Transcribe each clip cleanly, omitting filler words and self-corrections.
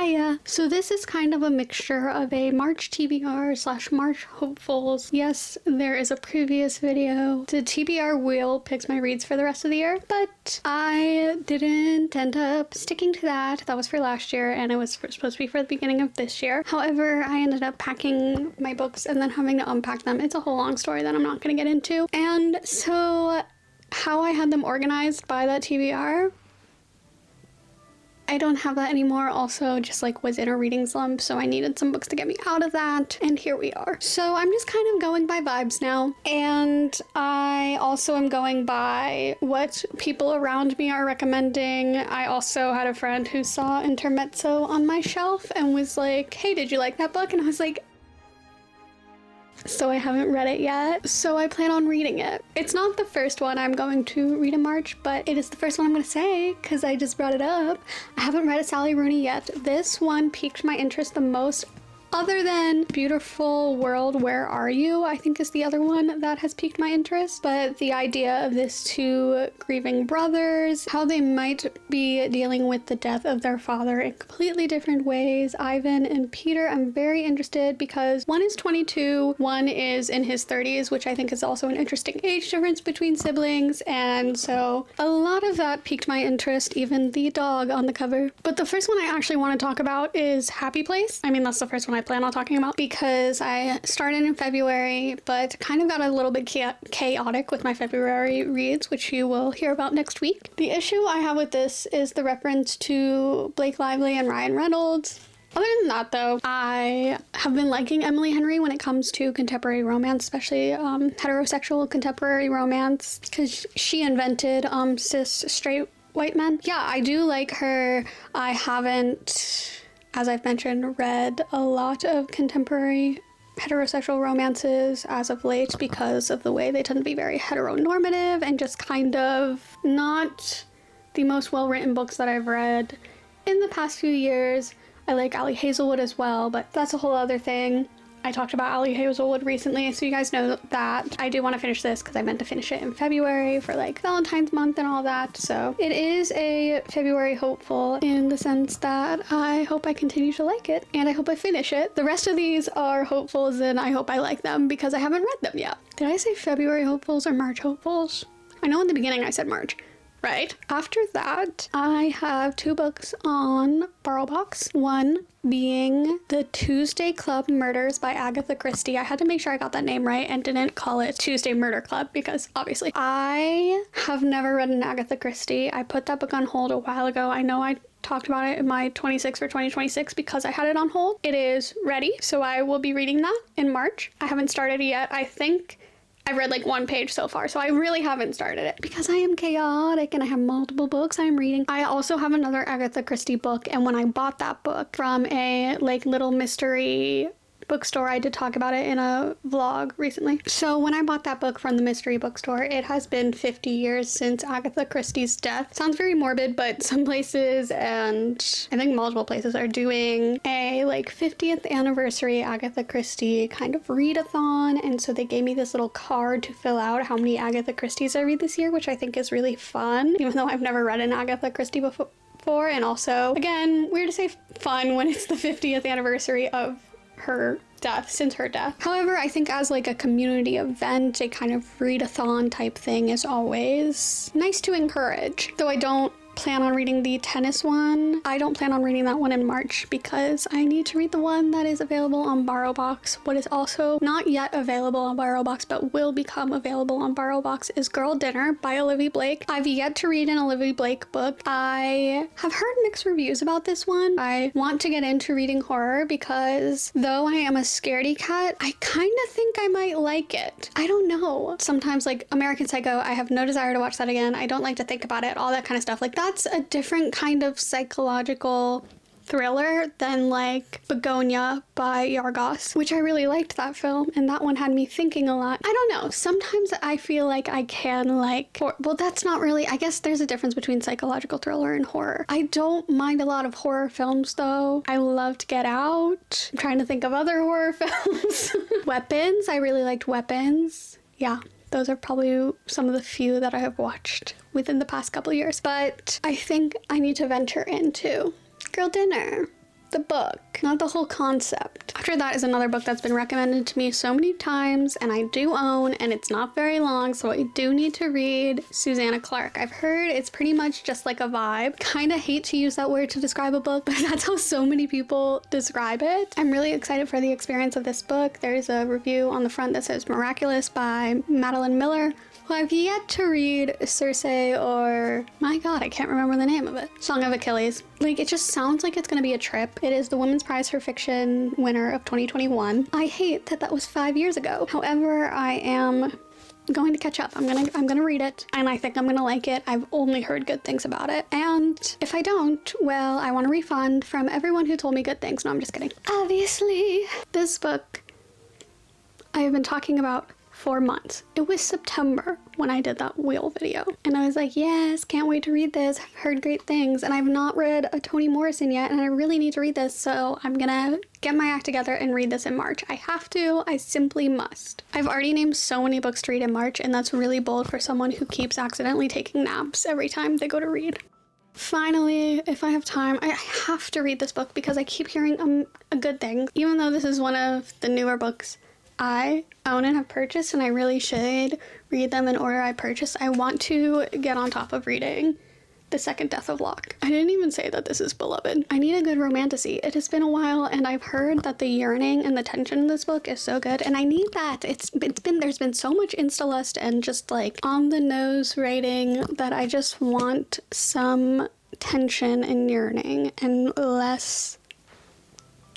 Hiya! So this is kind of a mixture of a March TBR slash March hopefuls. Yes, there is a previous video. The TBR wheel picks my reads for the rest of the year, but I didn't end up sticking to that. That was for last year and it was supposed to be for the beginning of this year. However, I ended up packing my books and then having to unpack them. It's a whole long story that I'm not going to get into. And so how I had them organized by that TBR, I don't have that anymore. Also, just like was in a reading slump, so I needed some books to get me out of that, and here we are. So I'm just kind of going by vibes now, and I also am going by what people around me are recommending. I also had a friend who saw Intermezzo on my shelf and was like, hey, did you like that book? And I was like, so I haven't read it yet, so I plan on reading it. It's not the first one I'm going to read in March, but it is the first one I'm going to say because I just brought it up. I haven't read a Sally Rooney yet. This one piqued my interest the most, other than Beautiful World, Where Are You? I think is the other one that has piqued my interest. But the idea of these two grieving brothers, how they might be dealing with the death of their father in completely different ways. Ivan and Peter, I'm very interested because one is 22, one is in his 30s, which I think is also an interesting age difference between siblings. And so a lot of that piqued my interest, even the dog on the cover. But the first one I actually want to talk about is Happy Place. I mean, that's the first one I plan on talking about because I started in February, but kind of got a little bit chaotic with my February reads, which you will hear about next week. The issue I have with this is the reference to Blake Lively and Ryan Reynolds. Other than that, though, I have been liking Emily Henry when it comes to contemporary romance, especially heterosexual contemporary romance, because she invented cis straight white men. Yeah, I do like her. I haven't, as I've mentioned, read a lot of contemporary heterosexual romances as of late because of the way they tend to be very heteronormative and just kind of not the most well-written books that I've read in the past few years. I like Ali Hazelwood as well, but that's a whole other thing. I talked about Ali Hazelwood recently, so you guys know that. I do want to finish this because I meant to finish it in February for like Valentine's month and all that. So it is a February hopeful in the sense that I hope I continue to like it and I hope I finish it. The rest of these are hopefuls and I hope I like them because I haven't read them yet. Did I say February hopefuls or March hopefuls? I know in the beginning I said March. Right. After that, I have two books on BorrowBox. One being The Tuesday Club Murders by Agatha Christie. I had to make sure I got that name right and didn't call it Tuesday Murder Club because obviously I have never read an Agatha Christie. I put that book on hold a while ago. I know I talked about it in my 26 for 2026 because I had it on hold. It is ready, so I will be reading that in March. I haven't started it yet. I think I've read like one page so far, so I really haven't started it because I am chaotic and I have multiple books I'm reading. I also have another Agatha Christie book, and when I bought that book from a like little mystery bookstore, I did talk about it in a vlog recently. So when I bought that book from the mystery bookstore, it has been 50 years since Agatha Christie's death. Sounds very morbid, but some places, and I think multiple places, are doing a like 50th anniversary Agatha Christie kind of readathon, and so they gave me this little card to fill out how many Agatha Christies I read this year, which I think is really fun, even though I've never read an Agatha Christie before. And also, again, weird to say fun when it's the 50th anniversary of her death, since her death. However, I think as like a community event, a kind of readathon type thing is always nice to encourage. Though I don't plan on reading the tennis one. I don't plan on reading that one in March because I need to read the one that is available on BorrowBox. What is also not yet available on BorrowBox but will become available on BorrowBox is Girl Dinner by Olivia Blake. I've yet to read an Olivia Blake book. I have heard mixed reviews about this one. I want to get into reading horror because though I am a scaredy cat, I kind of think I might like it. I don't know. Sometimes like American Psycho, I have no desire to watch that again. I don't like to think about it, all that kind of stuff. Like that's a different kind of psychological thriller than like Begonia by Yorgos, which I really liked that film, and that one had me thinking a lot. I don't know, sometimes I feel like I can like, well, that's not really, I guess there's a difference between psychological thriller and horror. I don't mind a lot of horror films though. I loved Get Out. I'm trying to think of other horror films. Weapons, I really liked Weapons. Yeah. Those are probably some of the few that I have watched within the past couple years. But I think I need to venture into Girl Dinner. the book, not the whole concept. After that is another book that's been recommended to me so many times and I do own, and it's not very long, so I do need to read Susanna Clarke. I've heard it's pretty much just like a vibe. Kinda hate to use that word to describe a book, but that's how so many people describe it. I'm really excited for the experience of this book. There's a review on the front that says Miraculous by Madeline Miller, who I've yet to read Circe or, my god, I can't remember the name of it, Song of Achilles. Like, it just sounds like it's gonna be a trip. It is the Women's Prize for Fiction winner of 2021. I hate that that was 5 years ago. However, I am going to catch up. I'm gonna read it, and I think I'm gonna like it. I've only heard good things about it. And if I don't, well, I want a refund from everyone who told me good things. No, I'm just kidding. Obviously, this book I have been talking about for months. It was September when I did that wheel video, and I was like, yes, can't wait to read this. I've heard great things, and I've not read a Toni Morrison yet, and I really need to read this, so I'm gonna get my act together and read this in March. I have to. I simply must. I've already named so many books to read in March, and that's really bold for someone who keeps accidentally taking naps every time they go to read. Finally, if I have time, I have to read this book because I keep hearing a good thing. Even though this is one of the newer books I own and have purchased, and I really should read them in order I purchased, I want to get on top of reading The Second Death of Locke. I didn't even say that this is beloved. I need a good romantasy. It has been a while, and I've heard that the yearning and the tension in this book is so good, and I need that. There's been so much insta-lust and just like on the nose writing that I just want some tension and yearning and less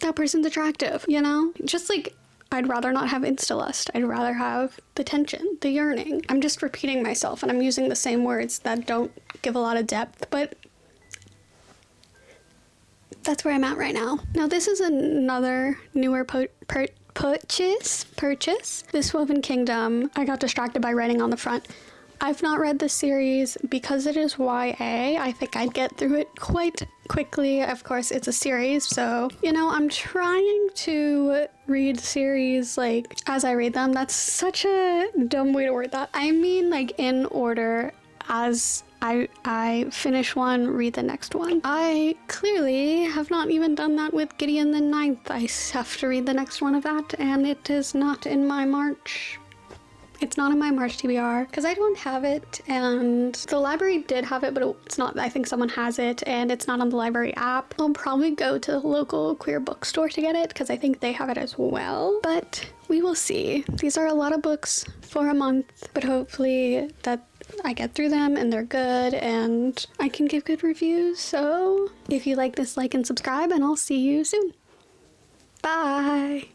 that person's attractive, you know? Just like, I'd rather not have insta-lust. I'd rather have the tension, the yearning. I'm just repeating myself, and I'm using the same words that don't give a lot of depth, but that's where I'm at right now. Now, this is another newer purchase. This Woven Kingdom, I got distracted by writing on the front. I've not read this series because it is YA. I think I'd get through it quite quickly. Of course, it's a series, so, you know, I'm trying to read series, like, as I read them. That's such a dumb way to word that. I mean, like, in order as I finish one, read the next one. I clearly have not even done that with Gideon the Ninth. I have to read the next one of that, and it is not in my March. It's not in my March TBR because I don't have it, and the library did have it, but it's not. I think someone has it, and it's not on the library app. I'll probably go to the local queer bookstore to get it because I think they have it as well, but we will see. These are a lot of books for a month, but hopefully that I get through them and they're good and I can give good reviews. So if you like this, like and subscribe, and I'll see you soon. Bye.